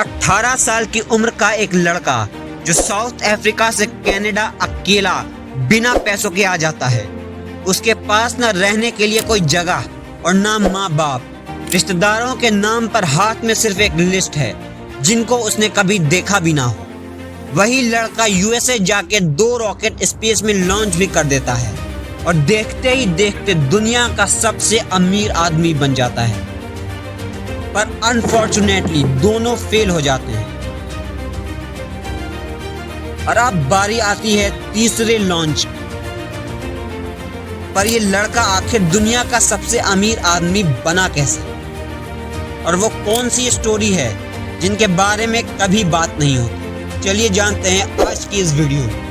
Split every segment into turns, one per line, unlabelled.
18 साल की उम्र का एक लड़का जो साउथ अफ्रीका से कनाडा अकेला बिना पैसों के आ जाता है। उसके पास न रहने के लिए कोई जगह और ना माँ बाप। रिश्तेदारों के नाम पर हाथ में सिर्फ एक लिस्ट है जिनको उसने कभी देखा भी ना हो। वही लड़का यूएसए जाके 2 रॉकेट स्पेस में लॉन्च भी कर देता है और देखते ही देखते दुनिया का सबसे अमीर आदमी बन जाता है। पर अनफॉर्चुनेटली दोनों फेल हो जाते हैं और अब बारी आती है तीसरे लॉन्च। पर ये लड़का आखिर दुनिया का सबसे अमीर आदमी बना कैसे, और वो कौन सी स्टोरी है जिनके बारे में कभी बात नहीं होती। चलिए जानते हैं आज की इस वीडियो में।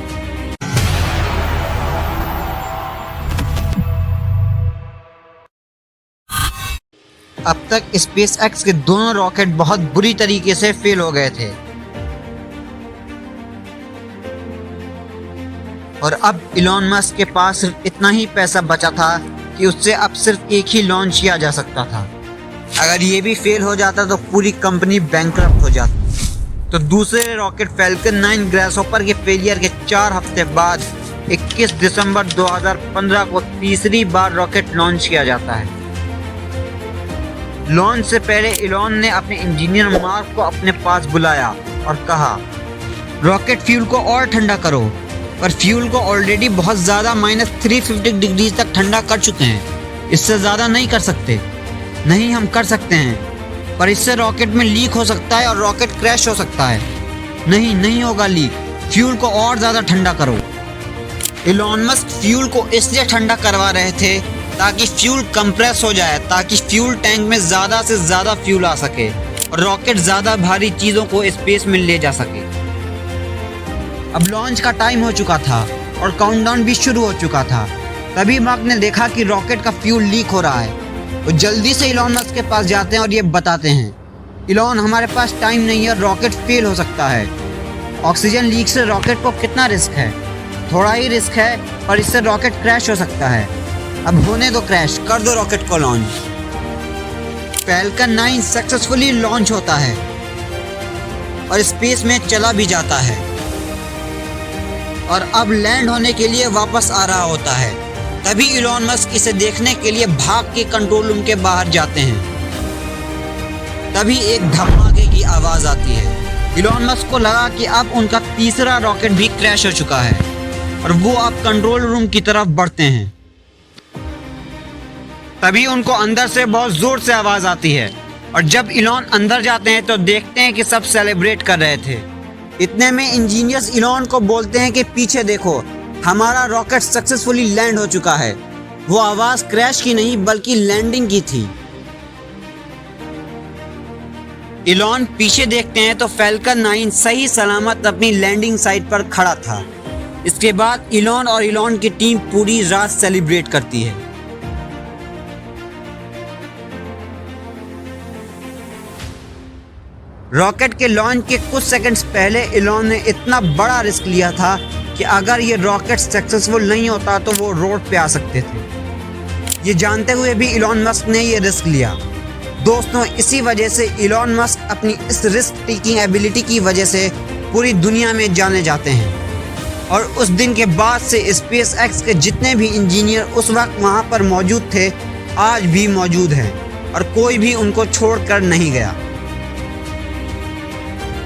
अब तक स्पेसएक्स के दोनों रॉकेट बहुत बुरी तरीके से फेल हो गए थे और अब इलॉन मस्क के पास सिर्फ इतना ही पैसा बचा था कि उससे अब सिर्फ एक ही लॉन्च किया जा सकता था। अगर ये भी फेल हो जाता तो पूरी कंपनी बैंकरप्ट हो जाती। तो दूसरे रॉकेट फैल्कन 9 ग्रासहॉपर के फेलियर के 4 हफ्ते बाद 21 दिसंबर 2015 को तीसरी बार रॉकेट लॉन्च किया जाता है। लॉन्च से पहले इलॉन ने अपने इंजीनियर मार्क को अपने पास बुलाया और कहा, रॉकेट फ्यूल को और ठंडा करो। पर फ्यूल को ऑलरेडी बहुत ज़्यादा -350 डिग्री तक ठंडा कर चुके हैं, इससे ज़्यादा नहीं कर सकते। नहीं, हम कर सकते हैं, पर इससे रॉकेट में लीक हो सकता है और रॉकेट क्रैश हो सकता है। नहीं, नहीं होगा लीक, फ्यूल को और ज़्यादा ठंडा करो। इलॉन मस्क फ्यूल को इसलिए ठंडा करवा रहे थे ताकि फ्यूल कंप्रेस हो जाए, ताकि फ्यूल टैंक में ज़्यादा से ज़्यादा फ्यूल आ सके और रॉकेट ज़्यादा भारी चीज़ों को स्पेस में ले जा सके। अब लॉन्च का टाइम हो चुका था और काउंटडाउन भी शुरू हो चुका था। तभी मार्क ने देखा कि रॉकेट का फ्यूल लीक हो रहा है। वो जल्दी से इलॉन मस्क के पास जाते हैं और ये बताते हैं, इलॉन, हमारे पास टाइम नहीं है, रॉकेट फेल हो सकता है। ऑक्सीजन लीक से रॉकेट को कितना रिस्क है? थोड़ा ही रिस्क है, पर इससे रॉकेट क्रैश हो सकता है। अब होने दो क्रैश, कर दो रॉकेट को लॉन्च। फैल्कन 9 सक्सेसफुली लॉन्च होता है और स्पेस में चला भी जाता है और अब लैंड होने के लिए वापस आ रहा होता है। तभी इलॉन मस्क इसे देखने के लिए भाग के कंट्रोल रूम के बाहर जाते हैं। तभी एक धमाके की आवाज़ आती है। इलॉन मस्क को लगा कि अब उनका तीसरा रॉकेट भी क्रैश हो चुका है और वो अब कंट्रोल रूम की तरफ बढ़ते हैं। तभी उनको अंदर से बहुत ज़ोर से आवाज़ आती है और जब इलॉन अंदर जाते हैं तो देखते हैं कि सब सेलिब्रेट कर रहे थे। इतने में इंजीनियर्स इलॉन को बोलते हैं कि पीछे देखो, हमारा रॉकेट सक्सेसफुली लैंड हो चुका है। वो आवाज़ क्रैश की नहीं बल्कि लैंडिंग की थी। इलॉन पीछे देखते हैं तो फैल्कन 9 सही सलामत अपनी लैंडिंग साइट पर खड़ा था। इसके बाद इलॉन और इलॉन की टीम पूरी रात सेलिब्रेट करती है। रॉकेट के लॉन्च के कुछ सेकंड्स पहले इलॉन ने इतना बड़ा रिस्क लिया था कि अगर ये रॉकेट सक्सेसफुल नहीं होता तो वो रोड पे आ सकते थे। ये जानते हुए भी इलॉन मस्क ने ये रिस्क लिया। दोस्तों, इसी वजह से इलॉन मस्क अपनी इस रिस्क टेकिंग एबिलिटी की वजह से पूरी दुनिया में जाने जाते हैं और उस दिन के बाद से स्पेसएक्स के जितने भी इंजीनियर उस वक्त वहाँ पर मौजूद थे आज भी मौजूद हैं और कोई भी उनको छोड़कर नहीं गया।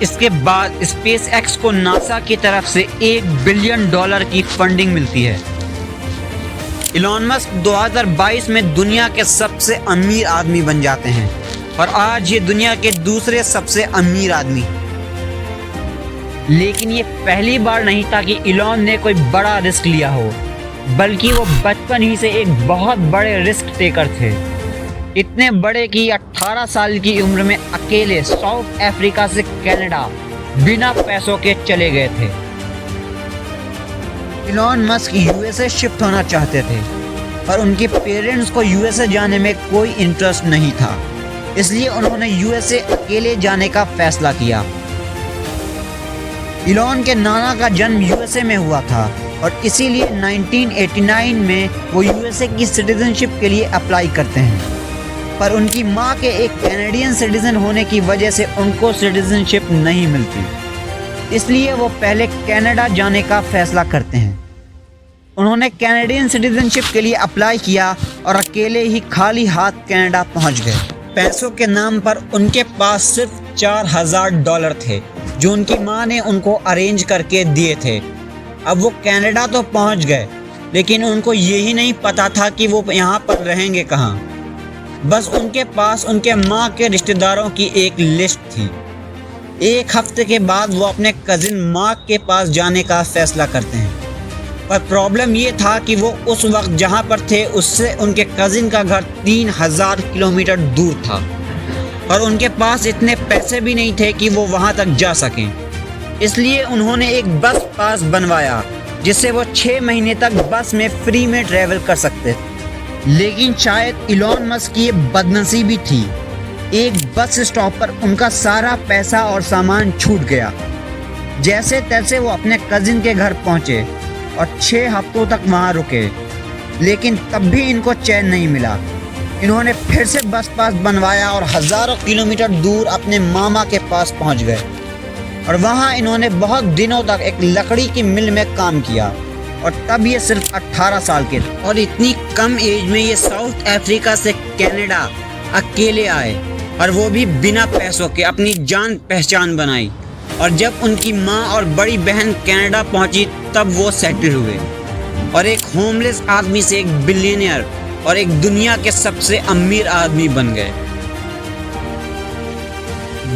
इसके बाद स्पेसएक्स को नासा की तरफ से $1 बिलियन की फंडिंग मिलती है। इलॉन मस्क 2022 में दुनिया के सबसे अमीर आदमी बन जाते हैं और आज ये दुनिया के दूसरे सबसे अमीर आदमी। लेकिन ये पहली बार नहीं था कि इलॉन ने कोई बड़ा रिस्क लिया हो, बल्कि वो बचपन ही से एक बहुत बड़े रिस्क टेकर थे। इतने बड़े कि 18 साल की उम्र में अकेले साउथ अफ्रीका से कनाडा बिना पैसों के चले गए थे। इलॉन मस्क यूएसए शिफ्ट होना चाहते थे पर उनके पेरेंट्स को यूएसए जाने में कोई इंटरेस्ट नहीं था, इसलिए उन्होंने यूएसए अकेले जाने का फैसला किया। इलॉन के नाना का जन्म यूएसए में हुआ था और इसीलिए 1989 में वो यूएसए की सिटीजनशिप के लिए अप्लाई करते हैं। पर उनकी माँ के एक कैनेडियन सिटीजन होने की वजह से उनको सिटीजनशिप नहीं मिलती, इसलिए वो पहले कनाडा जाने का फैसला करते हैं। उन्होंने कैनेडियन सिटीजनशिप के लिए अप्लाई किया और अकेले ही खाली हाथ कनाडा पहुंच गए। पैसों के नाम पर उनके पास सिर्फ $4000 थे जो उनकी माँ ने उनको अरेंज करके दिए थे। अब वो कनाडा तो पहुंच गए, लेकिन उनको यही नहीं पता था कि वो यहाँ पर रहेंगे कहाँ। बस उनके पास उनके माँ के रिश्तेदारों की एक लिस्ट थी। एक हफ्ते के बाद वो अपने कजिन मार्क के पास जाने का फैसला करते हैं, पर प्रॉब्लम ये था कि वो उस वक्त जहाँ पर थे उससे उनके कजिन का घर 3000 किलोमीटर दूर था और उनके पास इतने पैसे भी नहीं थे कि वो वहाँ तक जा सकें। इसलिए उन्होंने एक बस पास बनवाया जिससे वो 6 महीने तक बस में फ्री में ट्रैवल कर सकते थे। लेकिन शायद इलॉन मस्क की ये बदनसीबी थी, एक बस स्टॉप पर उनका सारा पैसा और सामान छूट गया। जैसे तैसे वो अपने कजिन के घर पहुँचे और 6 हफ्तों तक वहाँ रुके, लेकिन तब भी इनको चैन नहीं मिला। इन्होंने फिर से बस पास बनवाया और हज़ारों किलोमीटर दूर अपने मामा के पास पहुँच गए और वहाँ इन्होंने बहुत दिनों तक एक लकड़ी की मिल में काम किया और तब ये सिर्फ 18 साल के थे और इतनी कम एज में ये साउथ अफ्रीका से कनाडा अकेले आए और वो भी बिना पैसों के अपनी जान पहचान बनाई। और जब उनकी माँ और बड़ी बहन कनाडा पहुंची तब वो सेटल हुए और एक होमलेस आदमी से एक बिलियनियर और एक दुनिया के सबसे अमीर आदमी बन गए।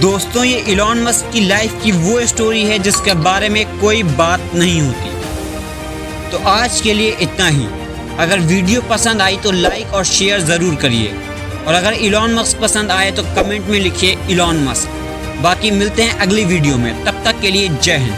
दोस्तों, ये इलॉन मस्क की लाइफ की वो स्टोरी है जिसके बारे में कोई बात नहीं होती। तो आज के लिए इतना ही। अगर वीडियो पसंद आई तो लाइक और शेयर ज़रूर करिए और अगर इलॉन मस्क पसंद आए तो कमेंट में लिखिए इलॉन मस्क। बाकी मिलते हैं अगली वीडियो में, तब तक के लिए जय हिंद।